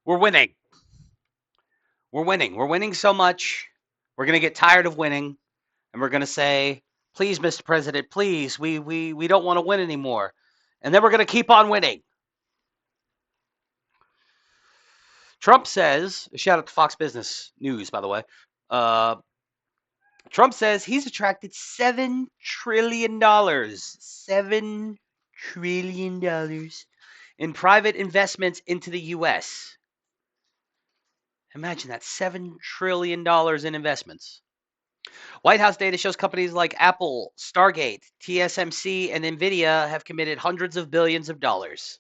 We're winning. We're winning. We're winning so much. We're going to get tired of winning, and we're going to say, please, Mr. President, please, we don't want to win anymore. And then we're going to keep on winning. Trump says, shout out to Fox Business News, by the way. Trump says he's attracted $7 trillion. $7 trillion in private investments into the U.S. Imagine that, $7 trillion in investments. White House data shows companies like Apple, Stargate, TSMC, and Nvidia have committed hundreds of billions of dollars.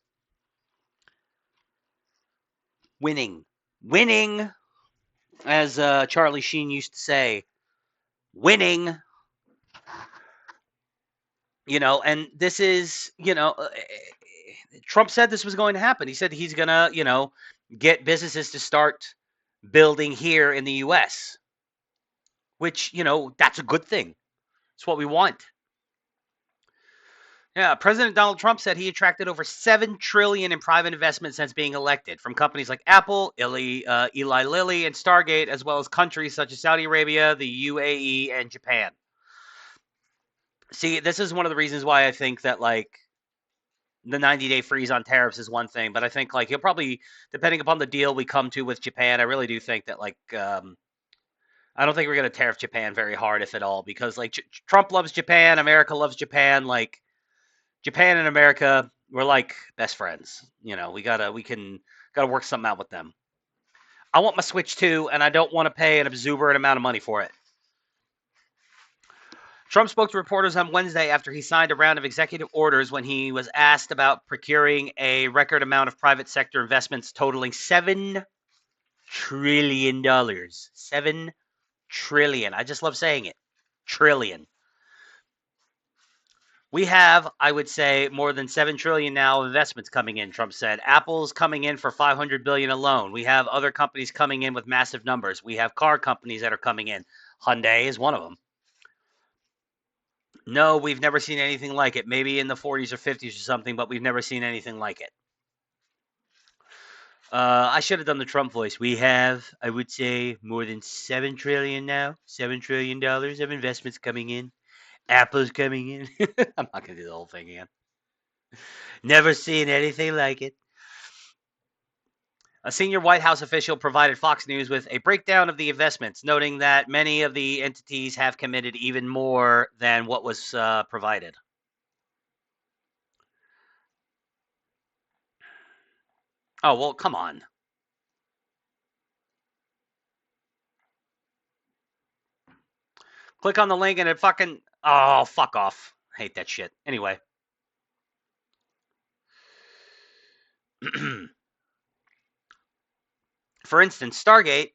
Winning. Winning, as Charlie Sheen used to say. Winning. And this is, Trump said this was going to happen. He said he's going to, get businesses to start building here in the U.S., which, that's a good thing. It's what we want. Yeah, President Donald Trump said he attracted over $7 trillion in private investment since being elected from companies like Apple, Eli Lilly, and Stargate, as well as countries such as Saudi Arabia, the UAE, and Japan. See, this is one of the reasons why I think that, the 90-day freeze on tariffs is one thing, but I think, he'll probably, depending upon the deal we come to with Japan, I really do think that, I don't think we're going to tariff Japan very hard, if at all, because, Trump loves Japan, America loves Japan, Japan and America, we're like best friends. We gotta work something out with them. I want my Switch 2, and I don't want to pay an exuberant amount of money for it. Trump spoke to reporters on Wednesday after he signed a round of executive orders when he was asked about procuring a record amount of private sector investments totaling $7 trillion. $7 trillion. I just love saying it. Trillion. We have, I would say, more than $7 trillion now of investments coming in, Trump said. Apple's coming in for $500 billion alone. We have other companies coming in with massive numbers. We have car companies that are coming in. Hyundai is one of them. No, we've never seen anything like it. Maybe in the 40s or 50s or something, but we've never seen anything like it. I should have done the Trump voice. We have, I would say, more than $7 trillion now. $7 trillion of investments coming in. Apple's coming in. I'm not going to do the whole thing again. Never seen anything like it. A senior White House official provided Fox News with a breakdown of the investments, noting that many of the entities have committed even more than what was provided. Oh, well, come on. Click on the link and it fucking... Oh, fuck off. I hate that shit. Anyway. For instance, Stargate,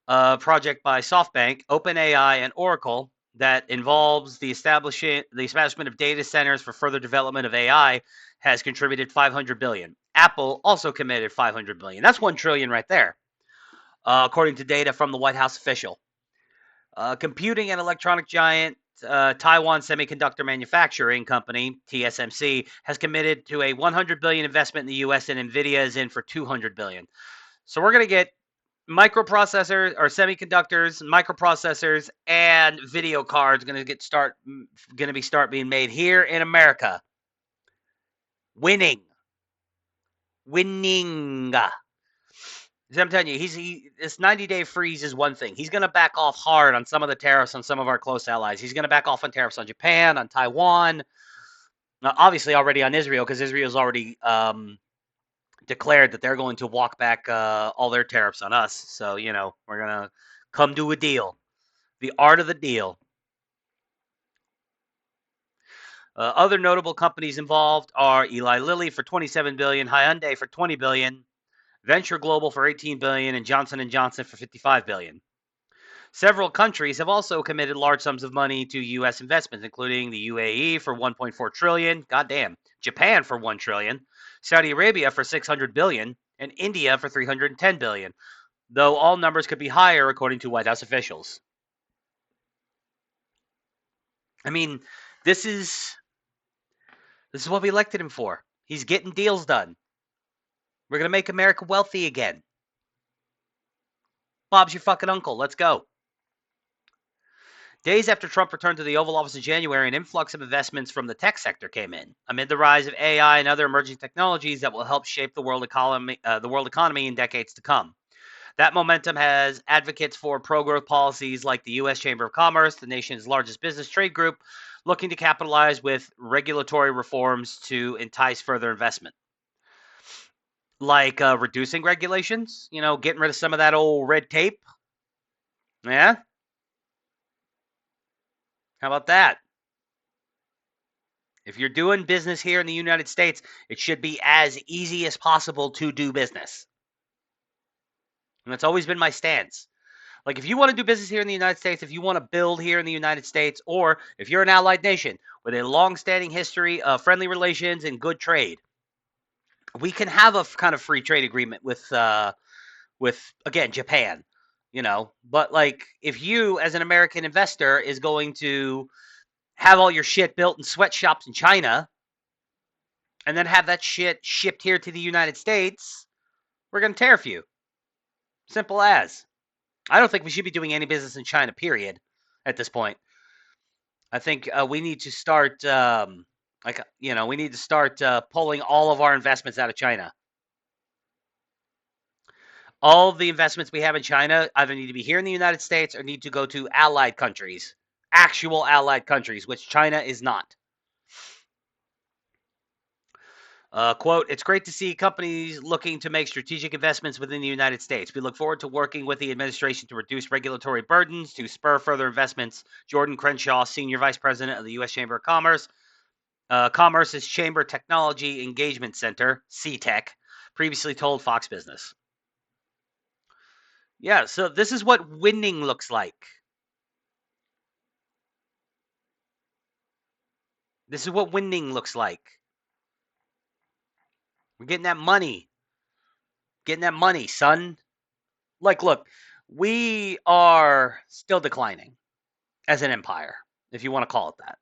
a project by SoftBank, OpenAI, and Oracle that involves the establishment of data centers for further development of AI has contributed $500 billion. Apple also committed $500 billion. That's $1 trillion right there, according to data from the White House official. Computing and electronic giant Taiwan Semiconductor Manufacturing Company, TSMC, has committed to a $100 billion investment in the U.S., and Nvidia is in for $200 billion. So we're going to get microprocessors or semiconductors, microprocessors, and video cards going to start being made here in America. Winning. I'm telling you, this 90-day freeze is one thing. He's going to back off hard on some of the tariffs on some of our close allies. He's going to back off on tariffs on Japan, on Taiwan, obviously already on Israel, because Israel's already declared that they're going to walk back all their tariffs on us. So, we're going to come to a deal. The art of the deal. Other notable companies involved are Eli Lilly for $27 billion, Hyundai for $20 billion, Venture Global for $18 billion, and Johnson & Johnson for $55 billion. Several countries have also committed large sums of money to U.S. investments, including the UAE for $1.4 trillion, goddamn, Japan for $1 trillion, Saudi Arabia for $600 billion, and India for $310 billion, though all numbers could be higher according to White House officials. I mean, this is what we elected him for. He's getting deals done. We're going to make America wealthy again. Bob's your fucking uncle. Let's go. Days after Trump returned to the Oval Office in January, an influx of investments from the tech sector came in, amid the rise of AI and other emerging technologies that will help shape the world economy in decades to come. That momentum has advocates for pro-growth policies like the U.S. Chamber of Commerce, the nation's largest business trade group, looking to capitalize with regulatory reforms to entice further investment, like reducing regulations. Getting rid of some of that old red tape. Yeah, how about that? If you're doing business here in the United States, it should be as easy as possible to do business. And that's always been my stance. Like, if you want to do business here in the United States, if you want to build here in the United States, or if you're an allied nation with a long-standing history of friendly relations and good trade, we can have a kind of free trade agreement with again Japan. But like, if you as an American investor is going to have all your shit built in sweatshops in China and then have that shit shipped here to the United States, we're going to tariff you. Simple as. I don't think we should be doing any business in China, period, at this point. I think we need to start, we need to start pulling all of our investments out of China. All of the investments we have in China either need to be here in the United States or need to go to allied countries, actual allied countries, which China is not. Quote, it's great to see companies looking to make strategic investments within the United States. We look forward to working with the administration to reduce regulatory burdens to spur further investments. Jordan Crenshaw, Senior Vice President of the U.S. Chamber of Commerce. Commerce's Chamber Technology Engagement Center, CTEC, previously told Fox Business. Yeah, so this is what winning looks like. This is what winning looks like. We're getting that money. Getting that money, son. Like, look, we are still declining as an empire, if you want to call it that.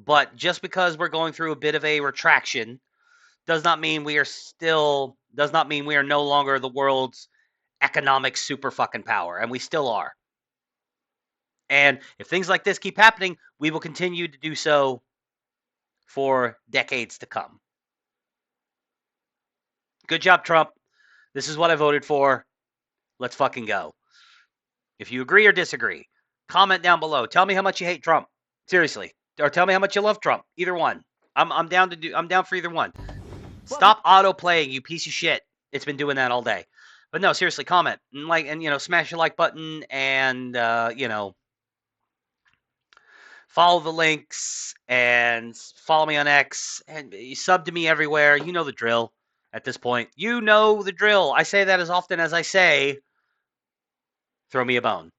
But just because we're going through a bit of a retraction does not mean we are no longer the world's economic super fucking power, and we still are. And if things like this keep happening, we will continue to do so for decades to come. Good job, Trump. This is what I voted for. Let's fucking go. If you agree or disagree, comment down below. Tell me how much you hate Trump. Seriously. Or tell me how much you love Trump. Either one. I'm down for either one. Stop auto playing, you piece of shit. It's been doing that all day. But no, seriously, comment and smash the like button and follow the links and follow me on X and you sub to me everywhere. You know the drill at this point. You know the drill. I say that as often as I say, throw me a bone.